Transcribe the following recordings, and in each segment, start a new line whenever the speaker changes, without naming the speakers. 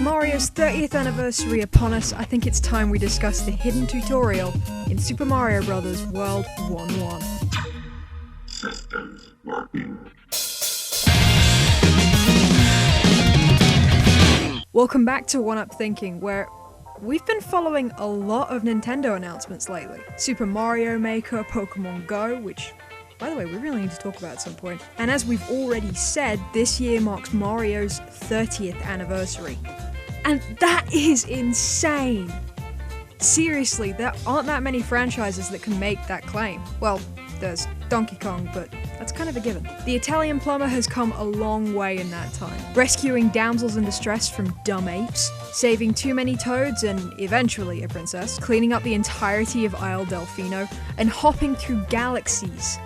Mario's 30th anniversary upon us, I think it's time we discuss the hidden tutorial in Super Mario Bros. World 1-1.
Systems working.
Welcome back to One Up Thinking, where we've been following a lot of Nintendo announcements lately. Super Mario Maker, Pokemon Go, which, by the way, we really need to talk about at some point. And as we've already said, this year marks Mario's 30th anniversary. And that is insane! Seriously, there aren't that many franchises that can make that claim. Well, there's Donkey Kong, but that's kind of a given. The Italian plumber has come a long way in that time, rescuing damsels in distress from dumb apes, saving too many toads and eventually a princess, cleaning up the entirety of Isle Delfino, and hopping through galaxies.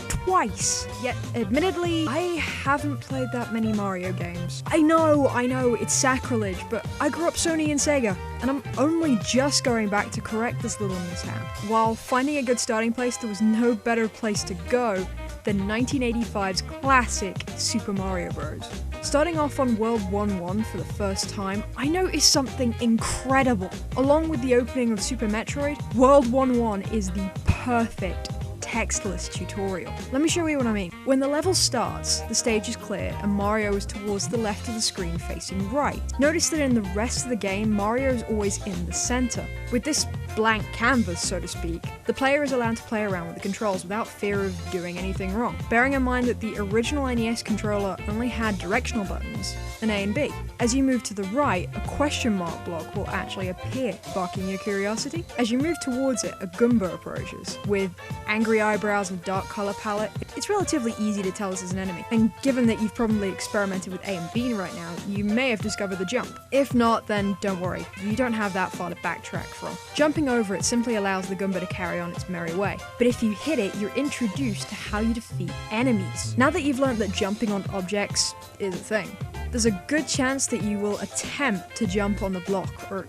Twice. Yet, admittedly, I haven't played that many Mario games. I know, it's sacrilege, but I grew up Sony and Sega, and I'm only just going back to correct this little mishap. While finding a good starting place, there was no better place to go than 1985's classic Super Mario Bros. Starting off on World 1-1 for the first time, I noticed something incredible. Along with the opening of Super Metroid, World 1-1 is the perfect textless tutorial. Let me show you what I mean. When the level starts, the stage is clear and Mario is towards the left of the screen facing right. Notice that in the rest of the game, Mario is always in the center. With this blank canvas, so to speak, the player is allowed to play around with the controls without fear of doing anything wrong. Bearing in mind that the original NES controller only had directional buttons, an A and B. As you move to the right, a question mark block will actually appear, sparking your curiosity. As you move towards it, a Goomba approaches. With angry eyebrows and dark color palette, it's relatively easy to tell this is an enemy. And given that you've probably experimented with A and B right now, you may have discovered the jump. If not, then don't worry, you don't have that far to backtrack from. Jumping over it simply allows the Goomba to carry on its merry way. But if you hit it, you're introduced to how you defeat enemies. Now that you've learned that jumping on objects is a thing, there's a good chance that you will attempt to jump on the block, or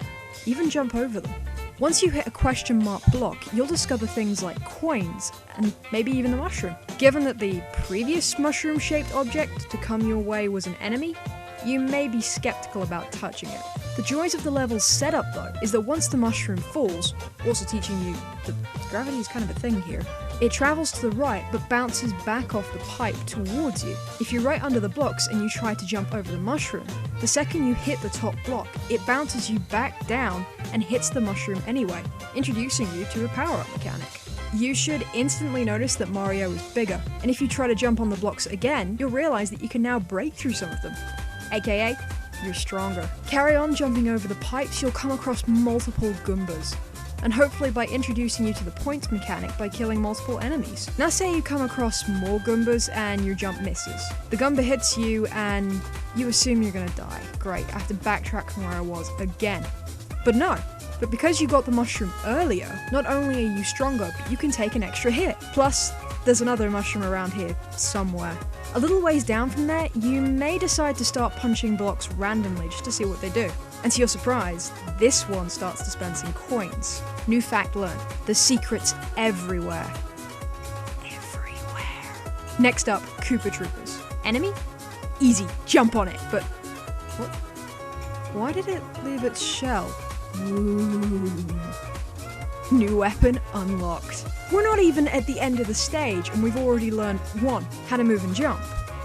even jump over them. Once you hit a question mark block, you'll discover things like coins, and maybe even the mushroom. Given that the previous mushroom-shaped object to come your way was an enemy, you may be skeptical about touching it. The joys of the level's setup, though, is that once the mushroom falls, also teaching you that gravity is kind of a thing here, it travels to the right but bounces back off the pipe towards you. If you're right under the blocks and you try to jump over the mushroom, the second you hit the top block, it bounces you back down and hits the mushroom anyway, introducing you to a power-up mechanic. You should instantly notice that Mario is bigger, and if you try to jump on the blocks again, you'll realize that you can now break through some of them, aka, you're stronger. Carry on jumping over the pipes, you'll come across multiple Goombas, and hopefully by introducing you to the points mechanic by killing multiple enemies. Now say you come across more Goombas and your jump misses. The Goomba hits you and you assume you're gonna die. Great, I have to backtrack from where I was again. But no, but because you got the mushroom earlier, not only are you stronger, but you can take an extra hit. Plus, there's another mushroom around here somewhere. A little ways down from there, you may decide to start punching blocks randomly just to see what they do. And to your surprise, this one starts dispensing coins. New fact learned, the secret's everywhere. Everywhere. Next up, Koopa Troopers. Enemy? Easy, jump on it, but what? Why did it leave its shell? Ooh. New weapon unlocked. We're not even at the end of the stage and we've already learned 1. How to move and jump.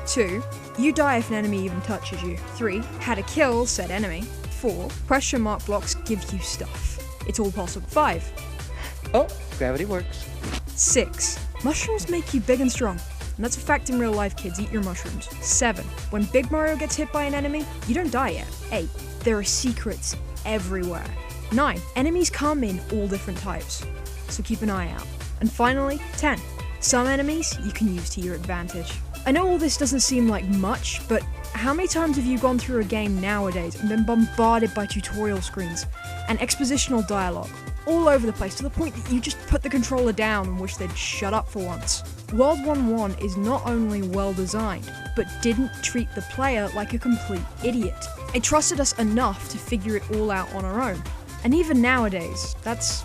2. You die if an enemy even touches you. 3. How to kill said enemy. 4. Question mark blocks give you stuff. It's all possible. 5.
Oh, gravity works.
6. Mushrooms make you big and strong. And that's a fact in real life, kids. Eat your mushrooms. 7. When Big Mario gets hit by an enemy, you don't die yet. 8. There are secrets everywhere. 9. Enemies come in all different types, so keep an eye out. And finally, 10. Some enemies you can use to your advantage. I know all this doesn't seem like much, but how many times have you gone through a game nowadays and been bombarded by tutorial screens and expositional dialogue all over the place to the point that you just put the controller down and wish they'd shut up for once? World 1-1 is not only well designed, but didn't treat the player like a complete idiot. It trusted us enough to figure it all out on our own. And even nowadays, that's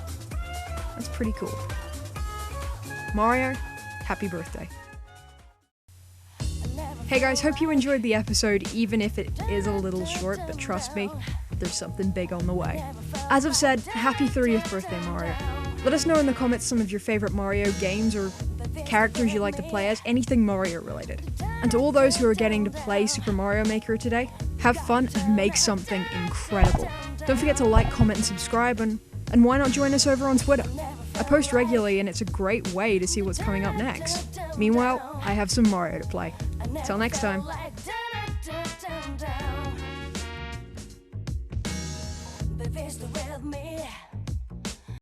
pretty cool. Mario, happy birthday. Hey guys, hope you enjoyed the episode, even if it is a little short, but trust me, there's something big on the way. As I've said, happy 30th birthday, Mario. Let us know in the comments some of your favorite Mario games or characters you like to play as, anything Mario related. And to all those who are getting to play Super Mario Maker today, have fun and make something incredible. Don't forget to like, comment, and subscribe, and why not join us over on Twitter? I post regularly and it's a great way to see what's coming up next. Meanwhile, I have some Mario to play. Till next time.
Be with me.